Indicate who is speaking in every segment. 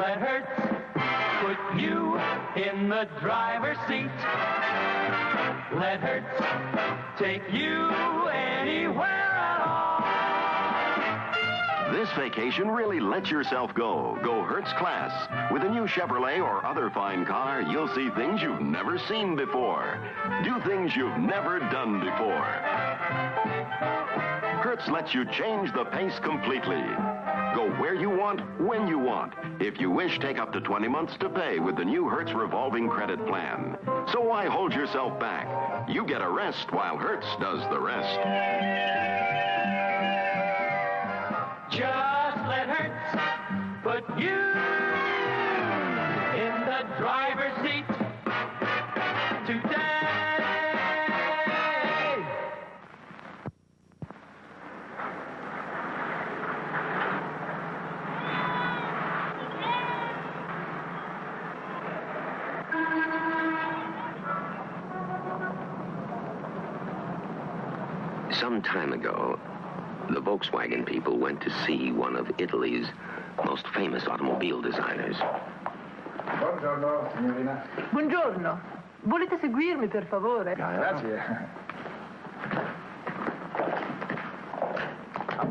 Speaker 1: Let Hertz put you in the driver's seat. Let Hertz take you anywhere at all.
Speaker 2: This vacation, really let yourself go. Go Hertz Class. With a new Chevrolet or other fine car, you'll see things you've never seen before. Do things you've never done before. Hertz lets you change the pace completely. Go where you want, when you want. If you wish, take up to 20 months to pay with the new Hertz revolving credit plan. So why hold yourself back? You get a rest while Hertz does the rest.
Speaker 1: Just let Hertz put you in the driver's seat today.
Speaker 3: Some time ago, the Volkswagen people went to see one of Italy's most famous automobile designers.
Speaker 4: Buongiorno, signorina.
Speaker 5: Buongiorno. Volete seguirmi, per favore?
Speaker 4: Grazie.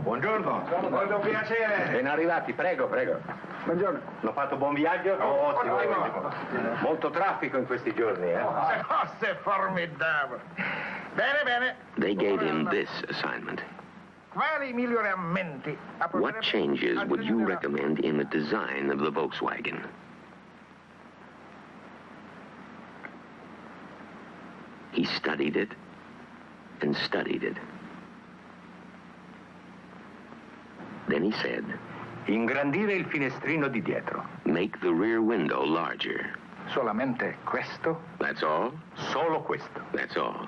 Speaker 6: Buongiorno.
Speaker 4: Molto piacere.
Speaker 6: Ben arrivati, prego, prego.
Speaker 4: Buongiorno.
Speaker 6: L'ho fatto buon viaggio? Ottimo. Molto traffico in questi giorni, eh?
Speaker 4: Cose formidabili. Bene, bene.
Speaker 3: They gave him this assignment.
Speaker 4: Quali miglioramenti?
Speaker 3: What changes would you recommend in the design of the Volkswagen? He studied it and studied it. Then he said,
Speaker 6: Ingrandire il finestrino di dietro.
Speaker 3: make the rear window larger.
Speaker 4: Solamente questo?
Speaker 3: That's all?
Speaker 6: Solo questo.
Speaker 3: That's all.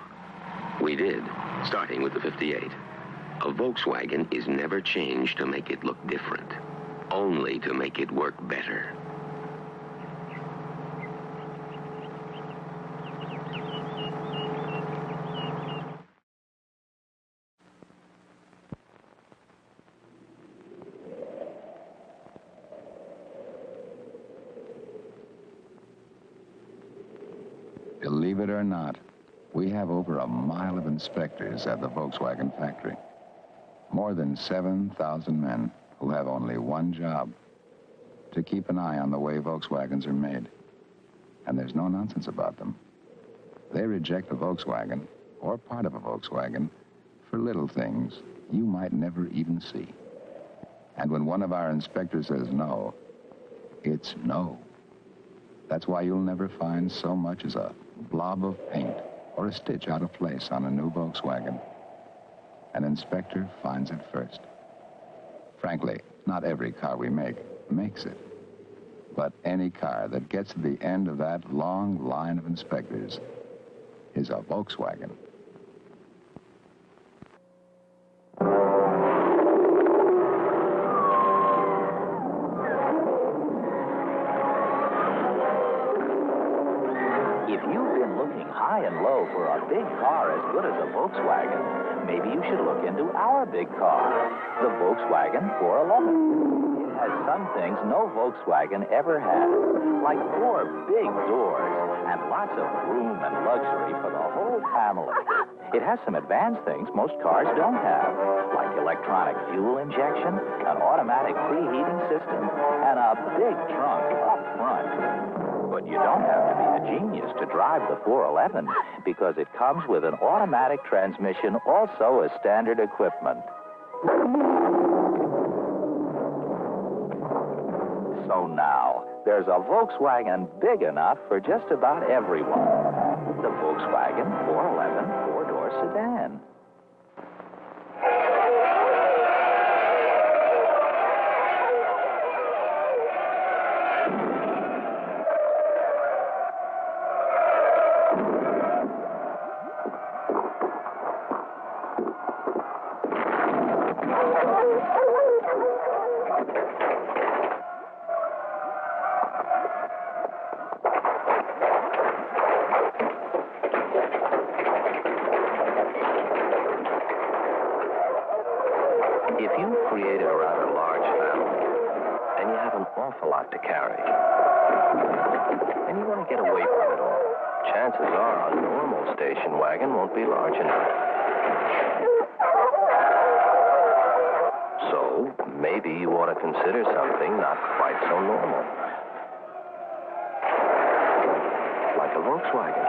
Speaker 3: We did, starting with the 58. A Volkswagen is never changed to make it look different, only to make it work better.
Speaker 7: Believe it or not, we have over a mile of inspectors at the Volkswagen factory. More than 7,000 men who have only one job, to keep an eye on the way Volkswagens are made. And there's no nonsense about them. They reject a Volkswagen, or part of a Volkswagen, for little things you might never even see. And when one of our inspectors says no, it's no. That's why you'll never find so much as a blob of paint or a stitch out of place on a new Volkswagen. An inspector finds it first. Frankly, not every car we make makes it. But any car that gets to the end of that long line of inspectors is a Volkswagen.
Speaker 8: If you've been looking high and low for a big car as good as a Volkswagen, maybe you should look into our big car, the Volkswagen 411. It has some things no Volkswagen ever had, like 4 big doors and lots of room and luxury for the whole family. It has some advanced things most cars don't have, like electronic fuel injection, an automatic preheating system, and a big trunk up front. But you don't have to be a genius to drive the 411 because it comes with an automatic transmission also as standard equipment. So now, there's a Volkswagen big enough for just about everyone. The Volkswagen 411 4-door sedan.
Speaker 3: If you've created a rather large family, and you have an
Speaker 9: awful lot to carry. And you want to get away from it all. Chances are a normal station wagon won't be large enough. So, maybe you ought to consider something not quite so normal. Like a Volkswagen.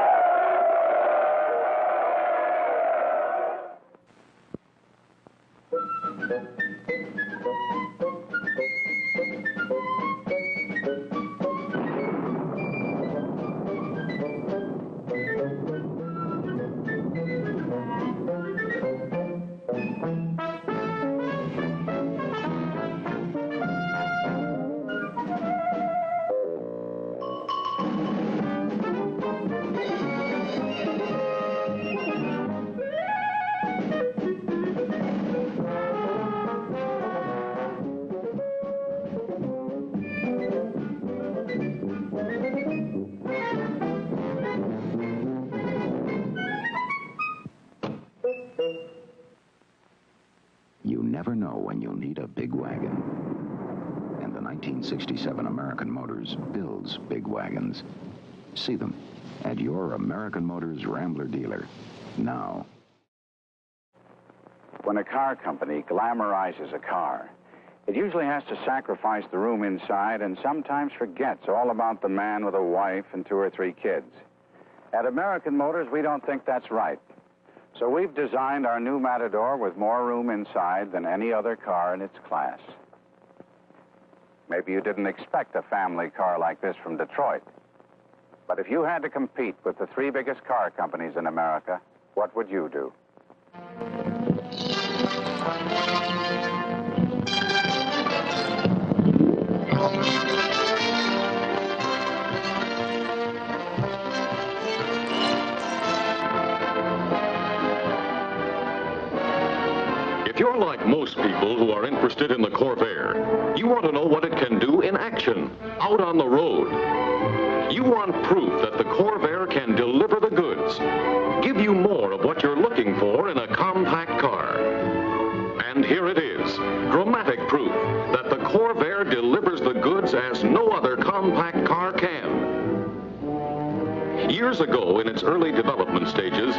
Speaker 7: You never know when you'll need a big wagon. And the 1967 American Motors builds big wagons. See them at your American Motors Rambler dealer now.
Speaker 10: When a car company glamorizes a car, it usually has to sacrifice the room inside and sometimes forgets all about the man with a wife and 2 or 3 kids. At American Motors, we don't think that's right. So we've designed our new Matador with more room inside than any other car in its class. Maybe you didn't expect a family car like this from Detroit. But if you had to compete with the 3 biggest car companies in America, what would you do?
Speaker 11: If you're like most people who are interested in the Corvair, you want to know what it can do in action, out on the road. You want proof that the Corvair can deliver the goods, give you more of what you're looking for in a compact car. And here it is, dramatic proof that the Corvair delivers the goods as no other compact car can. Years ago, in its early development stages,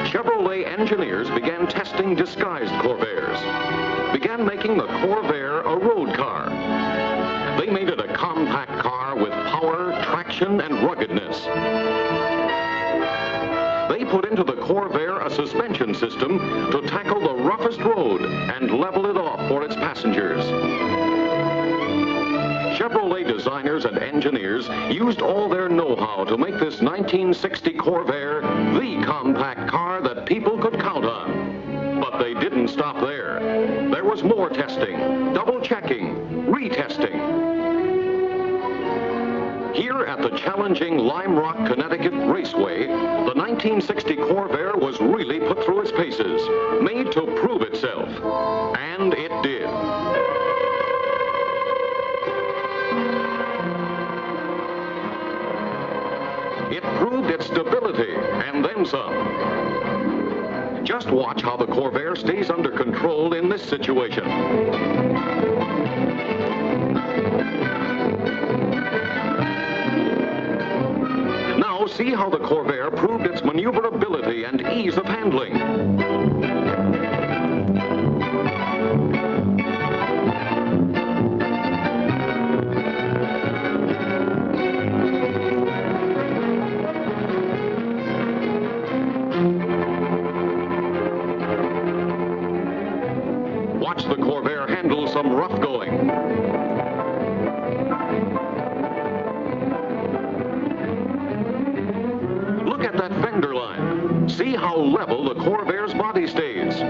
Speaker 11: Chevrolet engineers began testing disguised Corvairs, began making the Corvair a road car. They made it a compact car with power, traction, and ruggedness. They put into the Corvair a suspension system to tackle the roughest road and level it off for its passengers. Chevrolet designers and engineers used all their know-how to make this 1960 Corvair the compact car that people could count on. But they didn't stop there. There was more testing, double-checking, retesting. Here at the challenging Lime Rock, Connecticut Raceway, the 1960 Corvair was really put through its paces, made to prove itself. And it did. It proved its stability, and then some. Just watch how the Corvair stays under control in this situation. Now see how the Corvair proved its maneuverability and ease of handling. Watch the Corvair handle some rough going. Look at that fender line. See how level the Corvair's body stays.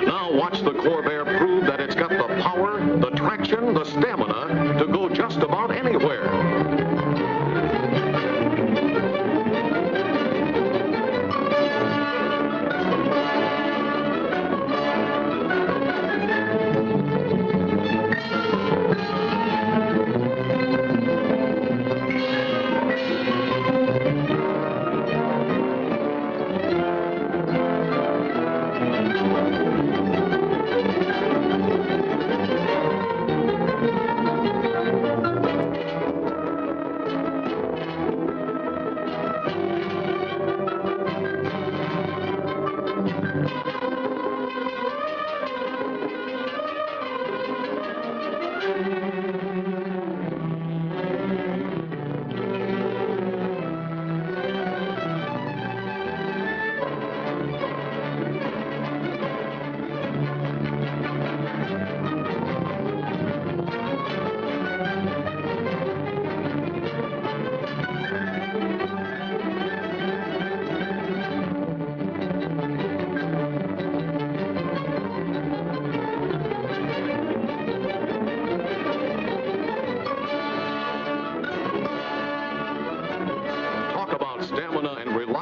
Speaker 11: Now watch the Corvair prove that it's got the power, the traction, the stamina to go just about anywhere.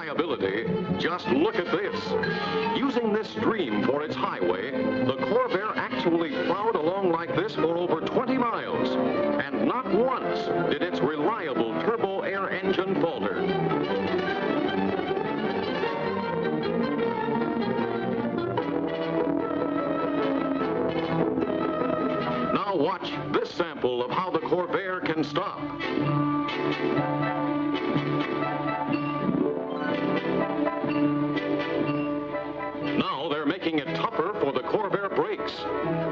Speaker 11: reliability, just look at this. Using this stream for its highway, the Corvair actually plowed along like this for over 20 miles. And not once did its reliable turbo air engine falter. Now watch this sample of how the Corvair can stop. Now they're making it tougher for the Corvair brakes.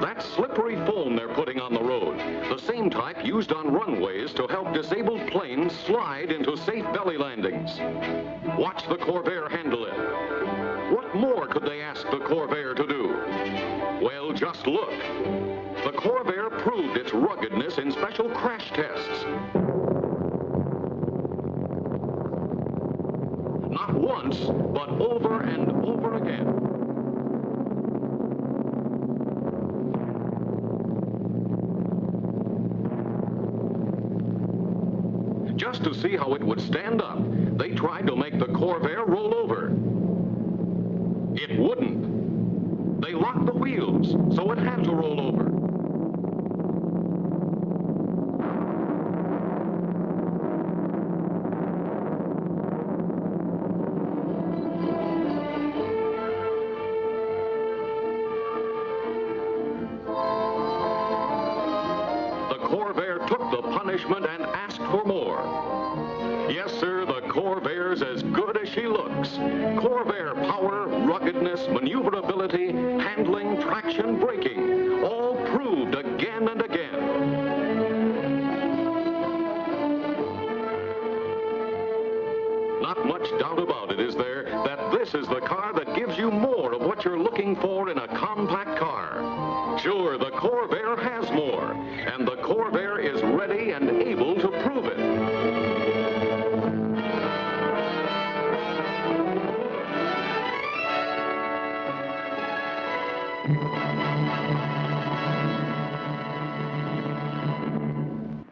Speaker 11: That's slippery foam they're putting on the road, the same type used on runways to help disabled planes slide into safe belly landings. Watch the Corvair handle it. What more could they ask the Corvair to do? Well, just look. The Corvair proved its ruggedness in special crash tests. Not once, but over and over again. Just to see how it would stand up, they tried to make the Corvair roll over. It wouldn't. They locked the wheels, so it had to roll over. Corvair took the punishment and asked for more. Yes, sir, the Corvair's as good as she looks. Corvair power, ruggedness, maneuverability, handling, traction, braking, all proved again and again. Not much doubt about it, is there, that this is the car that gives you more of what you're looking for in a compact car. Sure, the Corvair has more, and the Corvair is ready and able to prove it.